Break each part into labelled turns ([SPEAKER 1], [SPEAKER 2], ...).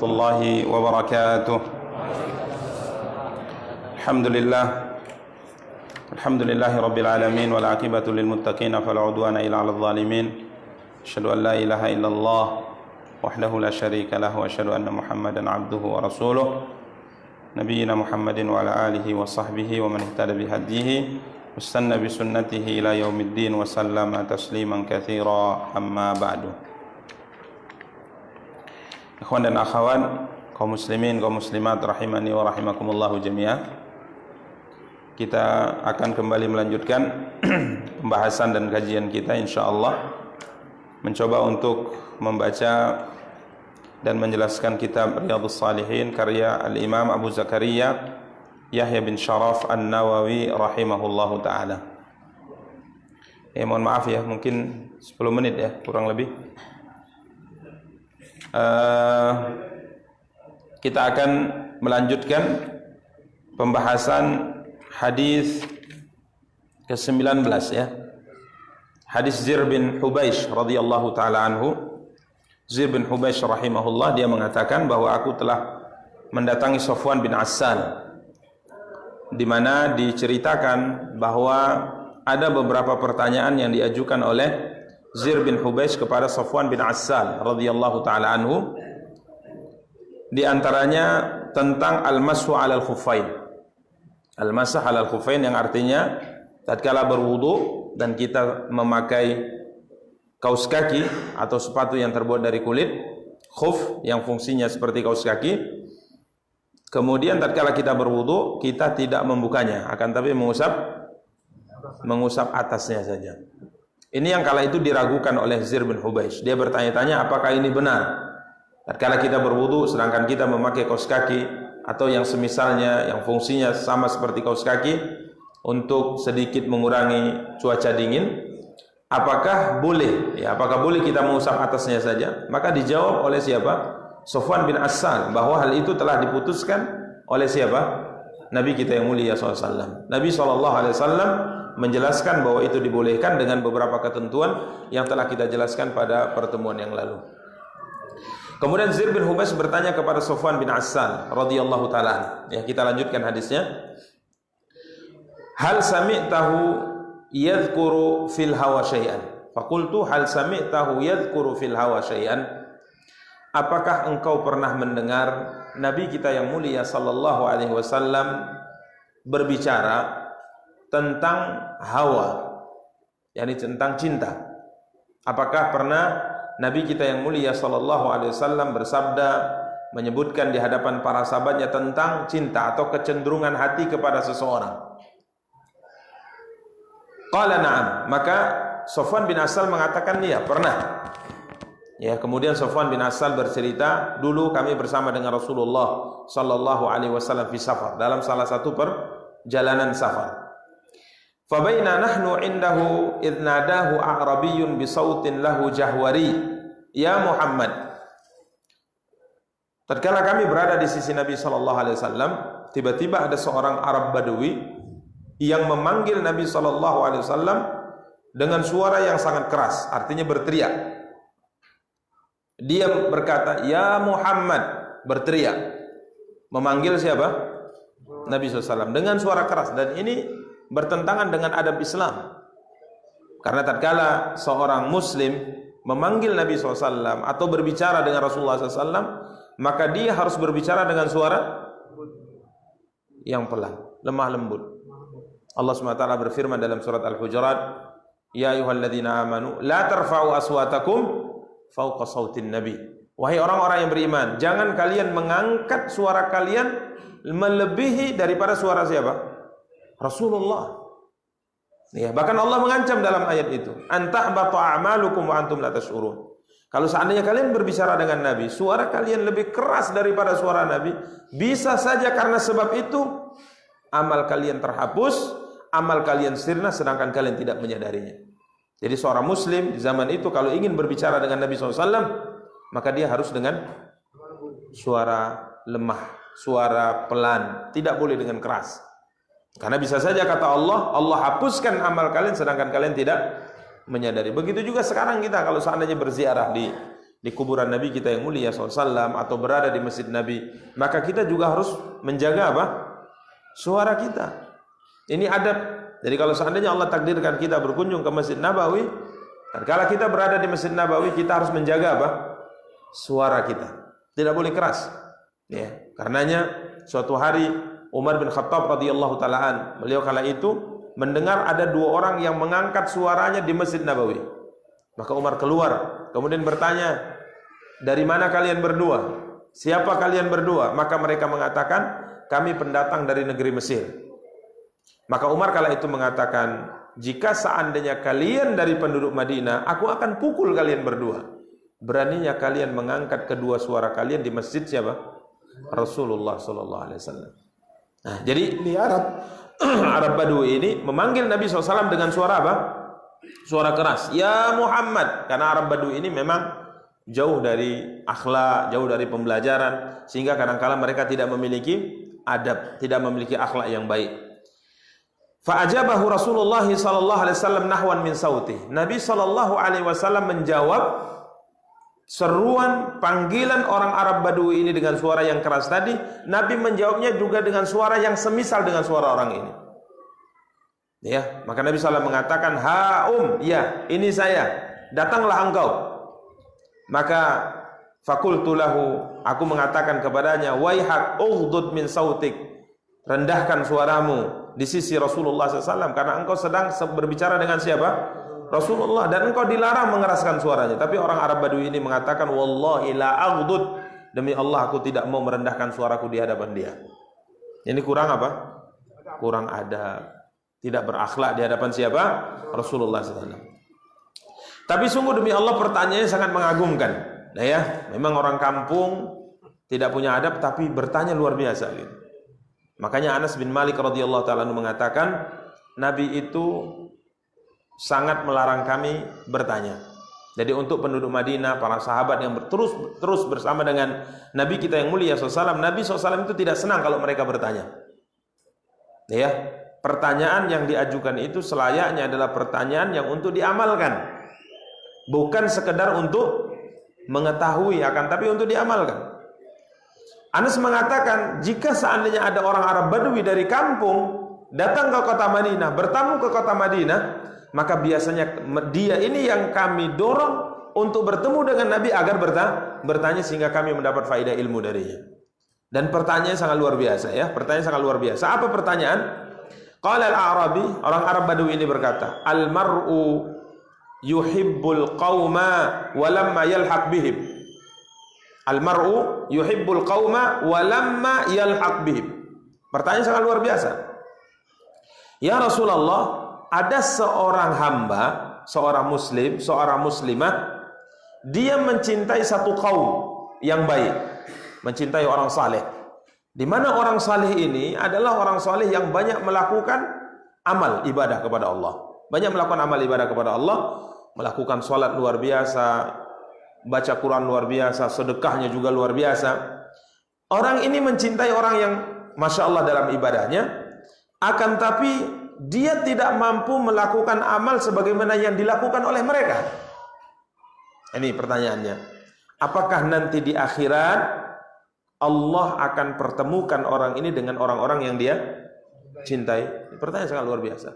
[SPEAKER 1] الله وبركاته. الحمد لله رب العالمين والعاقبة للمتقين فلا عدوان إلا على الظالمين. أشهد أن لا إله إلا الله وحده لا شريك له وأشهد أن محمدا عبده ورسوله نبينا محمد وعلى آله وصحبه ومن اهتدى بهديه واستنى بسنته إلى يوم الدين وسلم تسليما كثيرا. أما بعد. Ikhwan dan akhwat, kaum muslimin, kaum muslimat rahimani wa rahimakumullahu jami'ah. Kita akan kembali melanjutkan pembahasan dan kajian kita insyaallah, mencoba untuk membaca dan menjelaskan kitab Riyadhus Shalihin karya Al-Imam Abu Zakaria Yahya bin Sharaf An-Nawawi rahimahullahu taala. Mohon maaf ya, mungkin 10 menit ya, kurang lebih. Kita akan melanjutkan pembahasan hadis ke-19 ya. Hadis Zir bin Hubaish radhiyallahu taala anhu. Zir bin Hubaish rahimahullah, dia mengatakan bahwa aku telah mendatangi Safwan bin Assal, di mana diceritakan bahwa ada beberapa pertanyaan yang diajukan oleh Zir bin Hubaish kepada Safwan bin Assal radhiyallahu taala anhu. Di antaranya tentang al-mashu 'alal khuffain. Al-masah 'alal khuffain yang artinya tatkala berwudu dan kita memakai kaus kaki atau sepatu yang terbuat dari kulit, khuf yang fungsinya seperti kaus kaki. Kemudian tatkala kita berwudu, kita tidak membukanya, akan tapi mengusap atasnya saja. Ini yang kala itu diragukan oleh Zir bin Hubaish. Dia bertanya-tanya, apakah ini benar? Tatkala kita berwudu sedangkan kita memakai kaus kaki atau yang semisalnya yang fungsinya sama seperti kaus kaki untuk sedikit mengurangi cuaca dingin, apakah boleh? Ya, apakah boleh kita mengusap atasnya saja? Maka dijawab oleh siapa? Safwan bin Assal, bahwa hal itu telah diputuskan oleh siapa? Nabi kita yang mulia SAW. Nabi SAW menjelaskan bahwa itu dibolehkan dengan beberapa ketentuan yang telah kita jelaskan pada pertemuan yang lalu. Kemudian Zir bin Hubaish bertanya kepada Safwan bin Assal radhiyallahu taala. Ya, kita lanjutkan hadisnya. Hal sami'tahu yadhkuru fil hawa syai'an? Faqultu hal sami'tahu yadhkuru fil hawa syai'an? Apakah engkau pernah mendengar Nabi kita yang mulia sallallahu alaihi wasallam berbicara tentang hawa, yakni tentang cinta? Apakah pernah Nabi kita yang mulia sallallahu alaihi wasallam bersabda, menyebutkan di hadapan para sahabatnya tentang cinta atau kecenderungan hati kepada seseorang? Qala na'am. Maka Safwan bin Assal mengatakan iya, pernah. Ya, kemudian Safwan bin Assal bercerita, dulu kami bersama dengan Rasulullah sallallahu alaihi wasallam fi safar, dalam salah satu perjalanan safar. Fa baina nahnu indahu idh nadahu a'rabiyyun bi sautin lahu jahwari, ya Muhammad. Tatkala kami berada di sisi Nabi sallallahu alaihi wasallam, tiba-tiba ada seorang Arab Badui yang memanggil Nabi sallallahu alaihi wasallam dengan suara yang sangat keras, artinya berteriak. Dia berkata, "Ya Muhammad," berteriak, memanggil siapa? Nabi SAW dengan suara keras. Dan ini bertentangan dengan adab Islam. Karena tatkala seorang Muslim memanggil Nabi SAW atau berbicara dengan Rasulullah SAW, maka dia harus berbicara dengan suara yang pelan, lemah lembut. Allah SWT berfirman dalam surat Al-Hujurat, "Ya ayyuhalladzina amanu la tarfa'u aswatakum fauqa sautin nabi." Wahai orang-orang yang beriman, jangan kalian mengangkat suara kalian melebihi daripada suara siapa? Rasulullah. Ya, bahkan Allah mengancam dalam ayat itu, "Antahbatu a'malukum wa antum la tash'urun." Kalau seandainya kalian berbicara dengan Nabi, suara kalian lebih keras daripada suara Nabi, bisa saja karena sebab itu amal kalian terhapus, amal kalian sirna sedangkan kalian tidak menyadarinya. Jadi seorang muslim di zaman itu kalau ingin berbicara dengan Nabi SAW, maka dia harus dengan suara lemah, suara pelan, tidak boleh dengan keras. Karena bisa saja kata Allah, Allah hapuskan amal kalian sedangkan kalian tidak menyadari. Begitu juga sekarang kita kalau seandainya berziarah di di kuburan Nabi kita yang mulia SAW atau berada di masjid Nabi, maka kita juga harus menjaga apa? Suara kita. Ini adab. Jadi kalau seandainya Allah takdirkan kita berkunjung ke Masjid Nabawi, kalau kita berada di Masjid Nabawi, kita harus menjaga apa? Suara kita. Tidak boleh keras. Ya, karenanya suatu hari Umar bin Khattab radhiyallahu taalaan, beliau kala itu mendengar ada dua orang yang mengangkat suaranya di Masjid Nabawi. Maka Umar keluar, kemudian bertanya, "Dari mana kalian berdua? Siapa kalian berdua?" Maka mereka mengatakan, "Kami pendatang dari negeri Mesir." Maka Umar kala itu mengatakan, "Jika seandainya kalian dari penduduk Madinah, aku akan pukul kalian berdua. Beraninya kalian mengangkat kedua suara kalian di masjid siapa? Rasulullah sallallahu alaihi wasallam." Nah, jadi di Arab Badui ini memanggil Nabi SAW dengan suara apa? Suara keras. Ya Muhammad. Karena Arab Badui ini memang jauh dari akhlak, jauh dari pembelajaran, sehingga kadang-kala mereka tidak memiliki adab, tidak memiliki akhlak yang baik. Fa'ajabahu Rasulullah sallallahu alaihi wasallam nahwan min sauti. Nabi sallallahu alaihi wasallam menjawab seruan panggilan orang Arab Badui ini dengan suara yang keras tadi. Nabi menjawabnya juga dengan suara yang semisal dengan suara orang ini. Ya, maka Nabi SAW mengatakan, ya, ini saya. Datanglah engkau. Maka fakultu lahu, aku mengatakan kepadanya, waihak ughdud min sautik. Rendahkan suaramu di sisi Rasulullah SAW, karena engkau sedang berbicara dengan siapa? Rasulullah, dan engkau dilarang mengeraskan suaranya. Tapi orang Arab Badui ini mengatakan, wallahi la aghdud, demi Allah aku tidak mau merendahkan suaraku di hadapan dia. Ini kurang apa? Kurang adab, tidak berakhlak di hadapan siapa? Rasulullah SAW. Tapi sungguh demi Allah pertanyaannya sangat mengagumkan. Nah ya, memang orang kampung tidak punya adab, tapi bertanya luar biasa gitu. Makanya Anas bin Malik radhiyallahu taala mengatakan, Nabi itu sangat melarang kami bertanya. Jadi untuk penduduk Madinah, para sahabat yang terus bersama dengan Nabi kita yang mulia SAW, Nabi SAW itu tidak senang kalau mereka bertanya. Ya, pertanyaan yang diajukan itu selayaknya adalah pertanyaan yang untuk diamalkan, bukan sekedar untuk mengetahui akan, tapi untuk diamalkan. Anas mengatakan, jika seandainya ada orang Arab Badui dari kampung datang ke kota Madinah, bertamu ke kota Madinah, maka biasanya dia ini yang kami dorong untuk bertemu dengan Nabi agar bertanya sehingga kami mendapat faedah ilmu darinya. Dan pertanyaannya sangat luar biasa ya, pertanyaan sangat luar biasa. Apa pertanyaan? Qala al-Arabi, orang Arab Badui ini berkata, al-mar'u yuhibbul qauma walamma yalhaq bihim. Al-mar'u yuhibbul qauma walamma yalhaq bihim. Pertanyaan sangat luar biasa. Ya Rasulullah, ada seorang hamba, seorang muslim, seorang muslimah, dia mencintai satu kaum yang baik, mencintai orang saleh. Di mana orang saleh ini adalah orang saleh yang banyak melakukan amal ibadah kepada Allah. Banyak melakukan amal ibadah kepada Allah, melakukan salat luar biasa, baca Quran luar biasa, sedekahnya juga luar biasa. Orang ini mencintai orang yang Masya Allah dalam ibadahnya, akan tapi dia tidak mampu melakukan amal sebagaimana yang dilakukan oleh mereka. Ini pertanyaannya. Apakah nanti di akhirat Allah akan pertemukan orang ini dengan orang-orang yang dia cintai? Pertanyaan sangat luar biasa.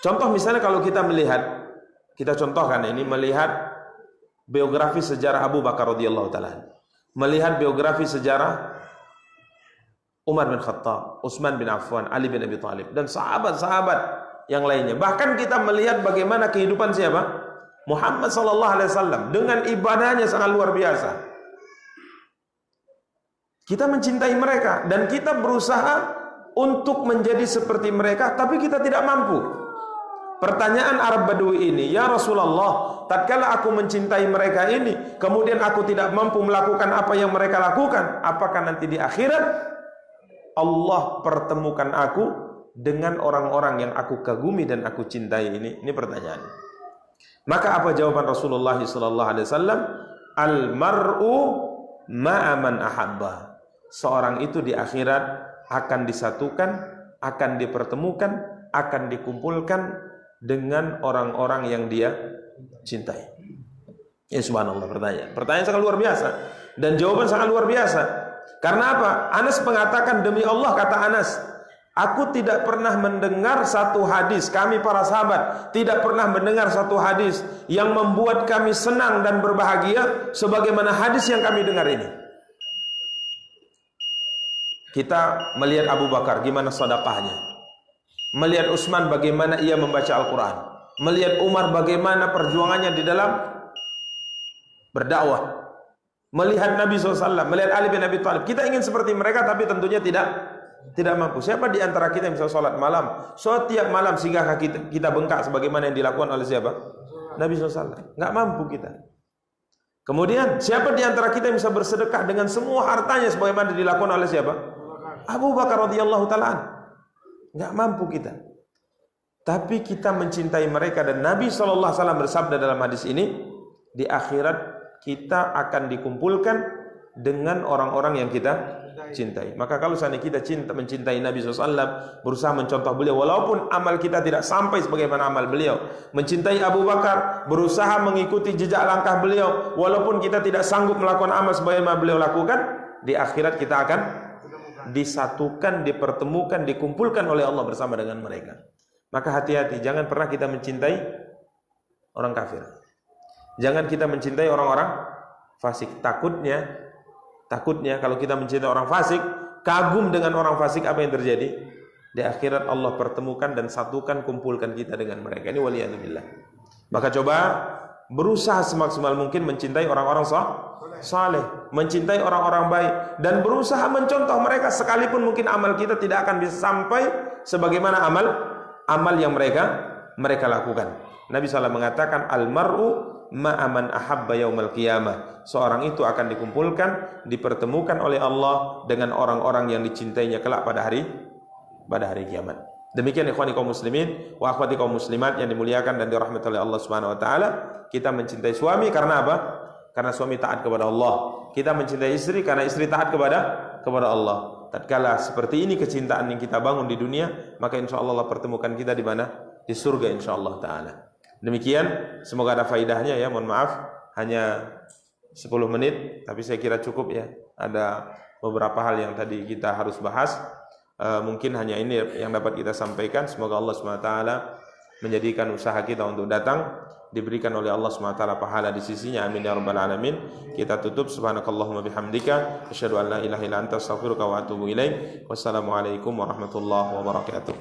[SPEAKER 1] Contoh misalnya kalau kita melihat, kita contohkan ini, melihat biografi sejarah Abu Bakar radhiyallahu taala, melihat biografi sejarah Umar bin Khattab, Utsman bin Affan, Ali bin Abi Thalib, dan sahabat-sahabat yang lainnya. Bahkan kita melihat bagaimana kehidupan siapa? Muhammad sallallahu alaihi wasallam dengan ibadahnya sangat luar biasa. Kita mencintai mereka dan kita berusaha untuk menjadi seperti mereka, tapi kita tidak mampu. Pertanyaan Arab Badui ini, ya Rasulullah, tatkala aku mencintai mereka ini, kemudian aku tidak mampu melakukan apa yang mereka lakukan, apakah nanti di akhirat Allah pertemukan aku dengan orang-orang yang aku kagumi dan aku cintai ini? Ini pertanyaan. Maka apa jawaban Rasulullah SAW? Al-mar'u ma'aman ahabba. Seorang itu di akhirat akan disatukan, akan dipertemukan, akan dikumpulkan dengan orang-orang yang dia cintai. Ya subhanallah, pertanyaan sangat luar biasa dan jawaban sangat luar biasa. Karena apa? Anas mengatakan, demi Allah, kata Anas, aku tidak pernah mendengar satu hadis, kami para sahabat tidak pernah mendengar satu hadis yang membuat kami senang dan berbahagia sebagaimana hadis yang kami dengar ini. Kita melihat Abu Bakar gimana sedekahnya, melihat Utsman bagaimana ia membaca Al-Quran, melihat Umar bagaimana perjuangannya di dalam berdakwah, melihat Nabi SAW, melihat Ali bin Abi Thalib. Kita ingin seperti mereka, tapi tentunya tidak mampu. Siapa di antara kita yang bisa sholat malam setiap malam sehingga kita bengkak sebagaimana yang dilakukan oleh siapa? Nabi SAW. Nggak mampu kita. Kemudian siapa di antara kita yang bisa bersedekah dengan semua hartanya sebagaimana dilakukan oleh siapa? Abu Bakar radhiyallahu taala. Nggak mampu kita. Tapi kita mencintai mereka, dan Nabi SAW bersabda dalam hadis ini, di akhirat kita akan dikumpulkan dengan orang-orang yang kita cintai. Maka kalau seandainya kita mencintai Nabi SAW, berusaha mencontoh beliau, walaupun amal kita tidak sampai sebagaimana amal beliau. Mencintai Abu Bakar, berusaha mengikuti jejak langkah beliau, walaupun kita tidak sanggup melakukan amal sebagaimana beliau lakukan, di akhirat kita akan disatukan, dipertemukan, dikumpulkan oleh Allah bersama dengan mereka. Maka hati-hati, jangan pernah kita mencintai orang kafir. Jangan kita mencintai orang-orang fasik. Takutnya kalau kita mencintai orang fasik, kagum dengan orang fasik, apa yang terjadi? Di akhirat Allah pertemukan dan satukan, kumpulkan kita dengan mereka. Ini waliyadzubillah. Maka coba berusaha semaksimal mungkin mencintai orang-orang saleh, mencintai orang-orang baik, dan berusaha mencontoh mereka, sekalipun mungkin amal kita tidak akan bisa sampai sebagaimana amal yang mereka lakukan. Nabi SAW mengatakan, al-mar'u ma'aman ahabba yaumal qiyamah. Seorang itu akan dikumpulkan, dipertemukan oleh Allah dengan orang-orang yang dicintainya kelak pada hari kiamat. Demikian ikhwani kaum muslimin wa akhwati kaum muslimat yang dimuliakan dan dirahmati oleh Allah Subhanahu wa taala. Kita mencintai suami karena apa? Karena suami taat kepada Allah. Kita mencintai istri karena istri taat kepada Allah. Tatkala seperti ini kecintaan yang kita bangun di dunia, maka insyaallah Allah pertemukan kita di mana? Di surga insyaallah taala. Demikian, semoga ada faidahnya ya. Mohon maaf hanya 10 menit, tapi saya kira cukup ya. Ada beberapa hal yang tadi kita harus bahas. Mungkin hanya ini yang dapat kita sampaikan. Semoga Allah SWT menjadikan usaha kita untuk datang diberikan oleh Allah SWT pahala di sisinya. Amin ya rabbal alamin. Kita tutup. Subhanakallahumma bihamdika asyhadu an la ilaha illa anta astaghfiruka wa atubu ilaik. Wassalamualaikum warahmatullahi wabarakatuh.